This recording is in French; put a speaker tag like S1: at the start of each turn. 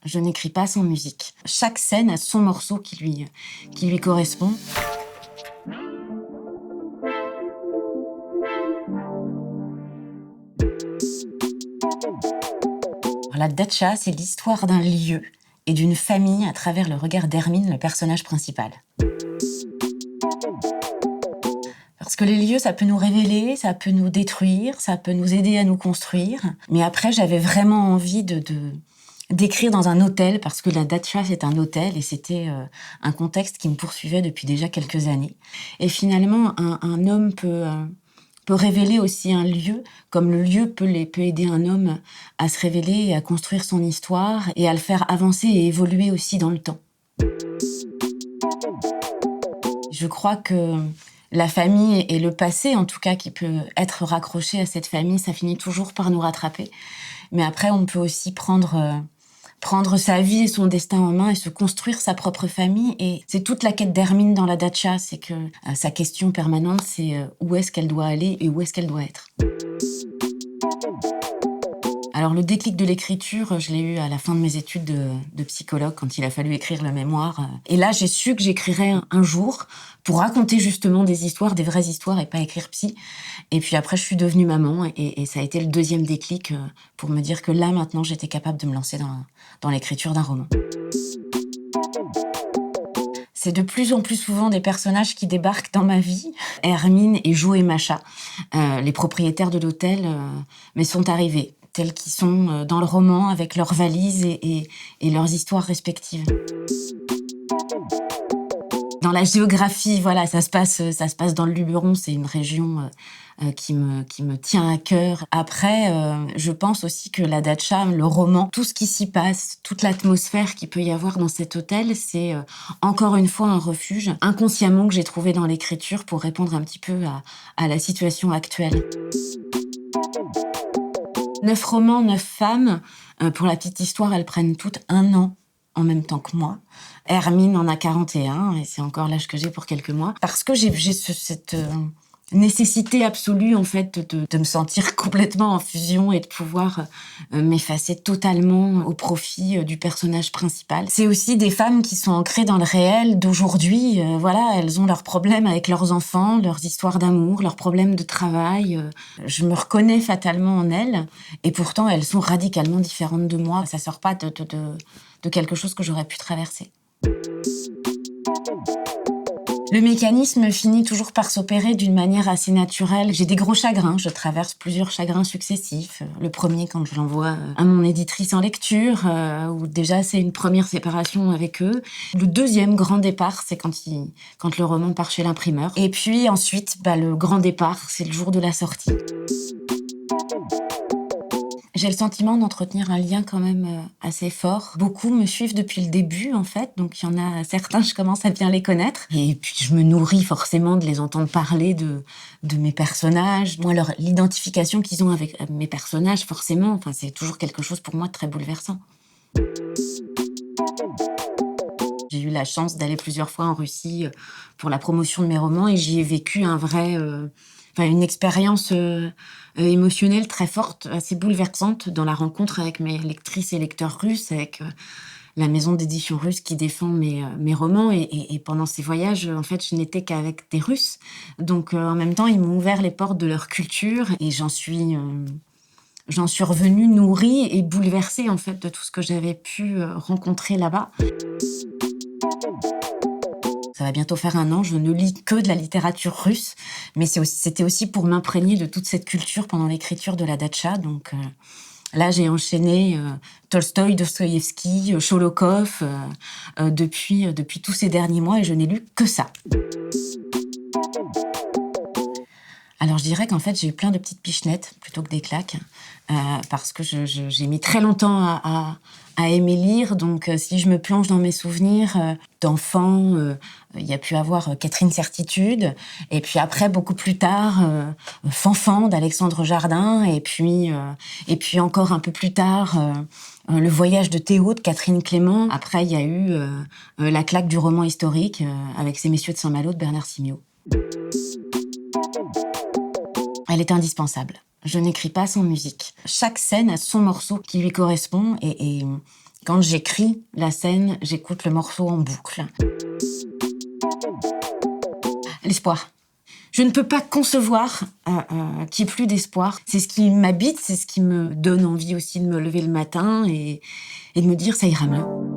S1: Je n'écris pas sans musique. Chaque scène a son morceau qui lui correspond. La datcha, c'est l'histoire d'un lieu et d'une famille à travers le regard d'Hermine, le personnage principal. Parce que les lieux, ça peut nous révéler, ça peut nous détruire, ça peut nous aider à nous construire. Mais après, j'avais vraiment envie d'écrire dans un hôtel, parce que la datcha, c'est un hôtel, et c'était un contexte qui me poursuivait depuis déjà quelques années. Et finalement, un homme peut révéler aussi un lieu, comme le lieu peut aider un homme à se révéler et à construire son histoire, et à le faire avancer et évoluer aussi dans le temps. Je crois que la famille et le passé, en tout cas, qui peut être raccroché à cette famille, ça finit toujours par nous rattraper. Mais après, on peut aussi prendre sa vie et son destin en main et se construire sa propre famille. Et c'est toute la quête d'Hermine dans la datcha, c'est que sa question permanente, c'est où est-ce qu'elle doit aller et où est-ce qu'elle doit être. Alors le déclic de l'écriture, je l'ai eu à la fin de mes études de psychologue, quand il a fallu écrire le mémoire. Et là, j'ai su que j'écrirais un jour pour raconter justement des histoires, des vraies histoires, et pas écrire psy. Et puis après, je suis devenue maman, et ça a été le deuxième déclic pour me dire que là, maintenant, j'étais capable de me lancer dans l'écriture d'un roman. C'est de plus en plus souvent des personnages qui débarquent dans ma vie. Hermine et Jo et Macha, les propriétaires de l'hôtel, mais sont arrivés, tels qu'ils sont dans le roman, avec leurs valises et leurs histoires respectives. Dans la géographie, voilà, ça se passe dans le Luberon, c'est une région qui me tient à cœur. Après, je pense aussi que la datcha, le roman, tout ce qui s'y passe, toute l'atmosphère qu'il peut y avoir dans cet hôtel, c'est encore une fois un refuge inconsciemment que j'ai trouvé dans l'écriture pour répondre un petit peu à la situation actuelle. 9 romans, 9 femmes. Pour la petite histoire, elles prennent toutes 1 an en même temps que moi. Hermine en a 41, et c'est encore l'âge que j'ai pour quelques mois. Parce que j'ai cette nécessité absolue, en fait, de me sentir complètement en fusion et de pouvoir m'effacer totalement au profit du personnage principal. C'est aussi des femmes qui sont ancrées dans le réel d'aujourd'hui. Voilà, elles ont leurs problèmes avec leurs enfants, leurs histoires d'amour, leurs problèmes de travail. Je me reconnais fatalement en elles, et pourtant elles sont radicalement différentes de moi. Ça sort pas de quelque chose que j'aurais pu traverser. Le mécanisme finit toujours par s'opérer d'une manière assez naturelle. J'ai des gros chagrins, je traverse plusieurs chagrins successifs. Le premier, quand je l'envoie à mon éditrice en lecture, où déjà c'est une première séparation avec eux. Le deuxième grand départ, c'est quand le roman part chez l'imprimeur. Et puis ensuite, le grand départ, c'est le jour de la sortie. J'ai le sentiment d'entretenir un lien quand même assez fort. Beaucoup me suivent depuis le début, en fait, donc il y en a certains, je commence à bien les connaître. Et puis je me nourris forcément de les entendre parler de mes personnages. Moi, l'identification qu'ils ont avec mes personnages, forcément, c'est toujours quelque chose pour moi de très bouleversant. J'ai eu la chance d'aller plusieurs fois en Russie pour la promotion de mes romans, et j'y ai vécu une expérience émotionnelle très forte, assez bouleversante, dans la rencontre avec mes lectrices et lecteurs russes, avec la maison d'édition russe qui défend mes romans. Et pendant ces voyages, en fait, je n'étais qu'avec des Russes. Donc, en même temps, ils m'ont ouvert les portes de leur culture, et j'en suis revenue nourrie et bouleversée, en fait, de tout ce que j'avais pu rencontrer là-bas. Ça va bientôt faire 1 an, je ne lis que de la littérature russe, mais c'était aussi pour m'imprégner de toute cette culture pendant l'écriture de la datcha. Donc là, j'ai enchaîné Tolstoï, Dostoïevski, Cholokov depuis tous ces derniers mois, et je n'ai lu que ça. Alors, je dirais qu'en fait, j'ai eu plein de petites pichenettes plutôt que des claques, parce que j'ai mis très longtemps à aimer lire. Donc, si je me plonge dans mes souvenirs d'enfant, il y a pu avoir Catherine Certitude, et puis après, beaucoup plus tard, Fanfan d'Alexandre Jardin, et puis encore un peu plus tard, Le voyage de Théo de Catherine Clément. Après, il y a eu La claque du roman historique avec Ces messieurs de Saint-Malo de Bernard Simiot. Elle est indispensable. Je n'écris pas sans musique. Chaque scène a son morceau qui lui correspond, et Quand j'écris la scène, j'écoute le morceau en boucle. L'espoir. Je ne peux pas concevoir qu'il n'y ait plus d'espoir. C'est ce qui m'habite, c'est ce qui me donne envie aussi de me lever le matin et de me dire ça ira mieux.